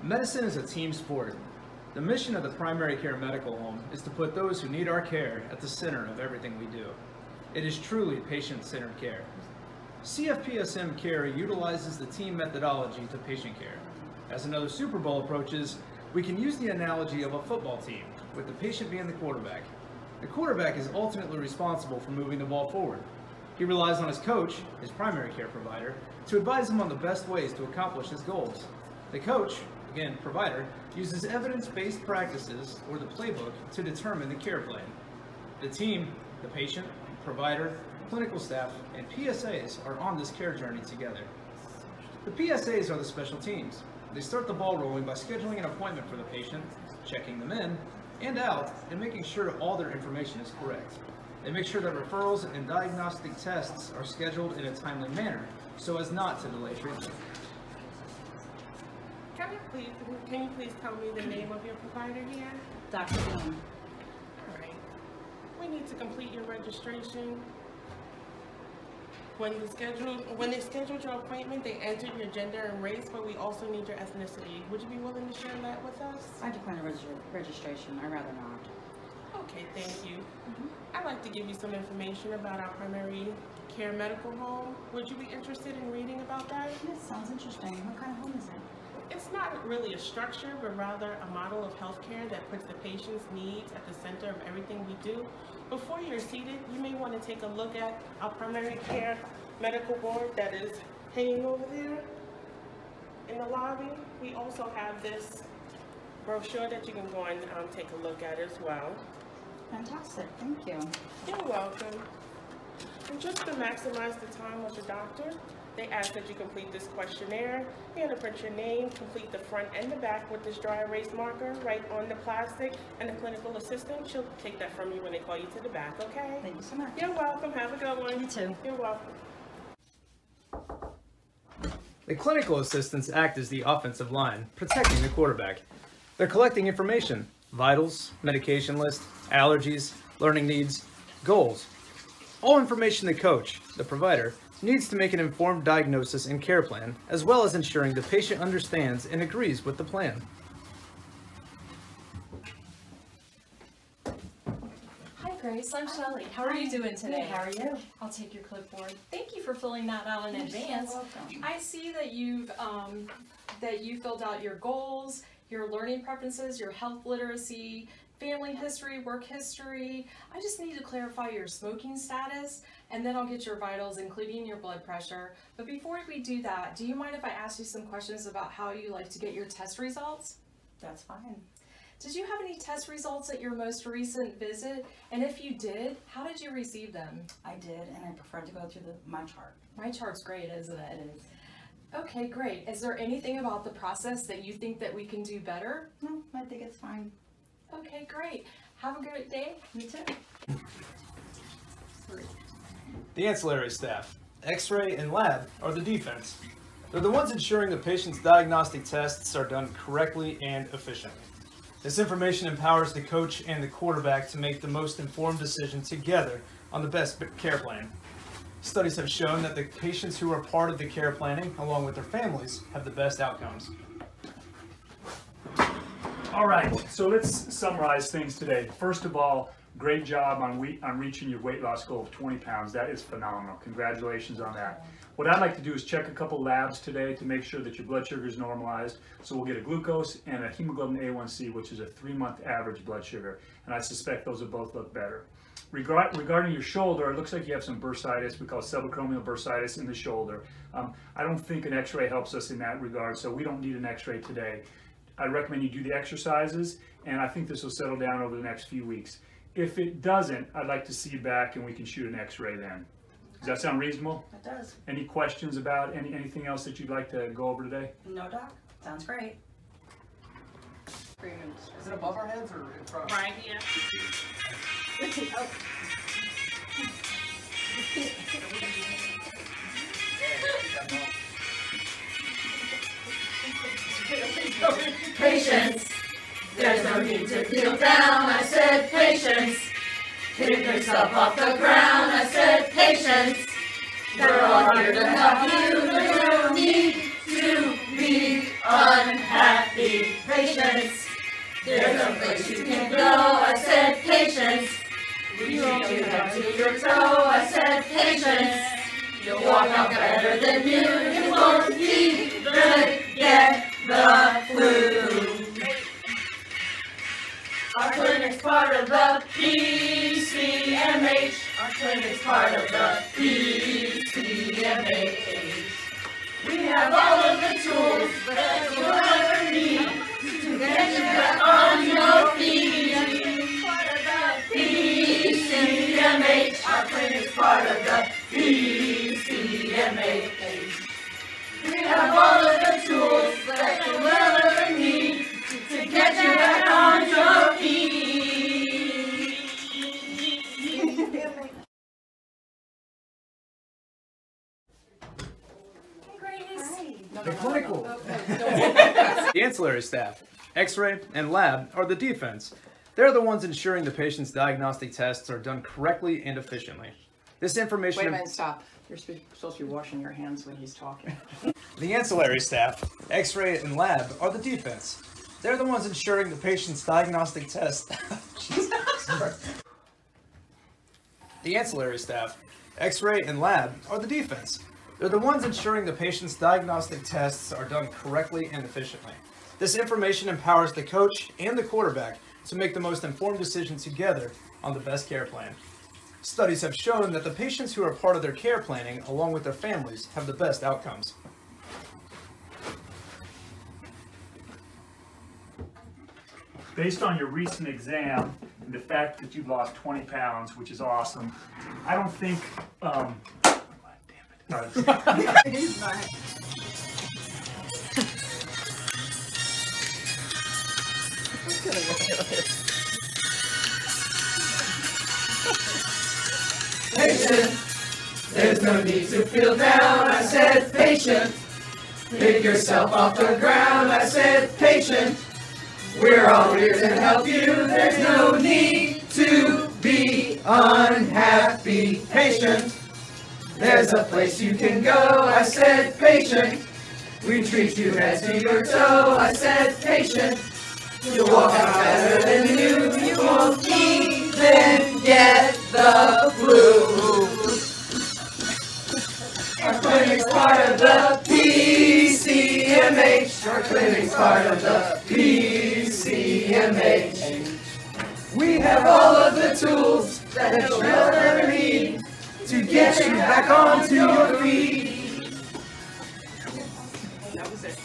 Medicine is a team sport. The mission of the primary care medical home is to put those who need our care at the center of everything we do. It is truly patient-centered care. CFPSM Cary utilizes the team methodology to patient care. As another Super Bowl approaches, we can use the analogy of a football team, with the patient being the quarterback. The quarterback is ultimately responsible for moving the ball forward. He relies on his coach, his primary care provider, to advise him on the best ways to accomplish his goals. The coach, again, provider, uses evidence-based practices or the playbook to determine the care plan. The team, the patient, provider, clinical staff, and PSAs are on this care journey together. The PSAs are the special teams. They start the ball rolling by scheduling an appointment for the patient, checking them in and out, and making sure all their information is correct. They make sure that referrals and diagnostic tests are scheduled in a timely manner so as not to delay treatment. Can you please tell me the name of your provider here? Dr. Boone. All right. We need to complete your registration. When they scheduled your appointment, they entered your gender and race, but we also need your ethnicity. Would you be willing to share that with us? I decline registration. I'd rather not. Okay, thank you. I'd like to give you some information about our primary care medical home. Would you be interested in reading about that? Yes, sounds interesting. What kind of home is it? It's not really a structure, but rather a model of healthcare that puts the patient's needs at the center of everything we do. Before you're seated, you may want to take a look at our primary care medical board that is hanging over there in the lobby. We also have this brochure that you can go and take a look at as well. Fantastic, thank you. You're welcome. And just to maximize the time with the doctor, they ask that you complete this questionnaire. You're going to print your name, complete the front and the back with this dry erase marker right on the plastic, and the clinical assistant, she'll take that from you when they call you to the back, okay? Thank you so much. You're welcome. Have a good one. You too. You're welcome. The clinical assistants act as the offensive line, protecting the quarterback. They're collecting information, vitals, medication list, allergies, learning needs, goals. All information the coach, the provider, needs to make an informed diagnosis and care plan, as well as ensuring the patient understands and agrees with the plan. Hi Grace, I'm Shelly. How are you doing today? Good. How are you? I'll take your clipboard. Thank you for filling that out in advance. So welcome. I see that you filled out your goals, your learning preferences, your health literacy, family history, work history. I just need to clarify your smoking status, and then I'll get your vitals, including your blood pressure. But before we do that, do you mind if I ask you some questions about how you like to get your test results? That's fine. Did you have any test results at your most recent visit? And if you did, how did you receive them? I did, and I prefer to go through my chart. My chart's great, isn't it? It is. Okay, great. Is there anything about the process that you think that we can do better? No, I think it's fine. Okay, great. Have a great day. You too. The ancillary staff, X-ray and lab, are the defense. They're the ones ensuring the patient's diagnostic tests are done correctly and efficiently. This information empowers the coach and the quarterback to make the most informed decision together on the best care plan. Studies have shown that the patients who are part of the care planning, along with their families, have the best outcomes. All right, so let's summarize things today. First of all, great job on reaching your weight loss goal of 20 pounds. That is phenomenal. Congratulations on that. What I'd like to do is check a couple labs today to make sure that your blood sugar is normalized. So we'll get a glucose and a hemoglobin A1C, which is a 3-month average blood sugar. And I suspect those will both look better. Regarding your shoulder, it looks like you have some bursitis. We call it subacromial bursitis in the shoulder. I don't think an x-ray helps us in that regard, so we don't need an x-ray today. I recommend you do the exercises, and I think this will settle down over the next few weeks. If it doesn't, I'd like to see you back and we can shoot an x-ray then. Does that sound reasonable? It does. Any questions about anything else that you'd like to go over today? No, Doc. Sounds great. Is it above our heads or in front of us? Right here. Patience, there's no need to feel down. I said patience. Pick yourself off the ground. I said patience. We're all here to help you. There's no need to be unhappy. to your toe. I said patience. You'll walk out better than you won't even get the flu. Our clinic's part of the PCMH. Our clinic's part of the PCMH. We have all of the tools that you'll ever need to get you back on your feet. PCMH. Our clinic's part of the PCMH. We have all of the tools that you'll ever need to get you back on your feet. The clinical. The ancillary staff, X-ray, and lab are the defense. They're the ones ensuring the patient's diagnostic tests are done correctly and efficiently. This information... Wait a minute, stop. You're supposed to be washing your hands when he's talking. The ancillary staff, X-ray, and lab are the defense. They're the ones ensuring the patient's diagnostic test... The ancillary staff, X-ray, and lab are the defense. They're the ones ensuring the patient's diagnostic tests are done correctly and efficiently. This information empowers the coach and the quarterback to make the most informed decision together on the best care plan. Studies have shown that the patients who are part of their care planning, along with their families, have the best outcomes. Based on your recent exam and the fact that you've lost 20 pounds, which is awesome, I don't think, damn it. He's not. Patient, there's no need to feel down. I said patient, pick yourself off the ground. I said patient, we're all here to help you. There's no need to be unhappy. Patient, there's a place you can go. I said patient, we treat you head to your toe. I said patient, you'll walk out better than you won't even get the flu. Our clinic's part of the PCMH. Our clinic's part of the PCMH. We have all of the tools that you'll ever need to get you back onto your feet. That was it.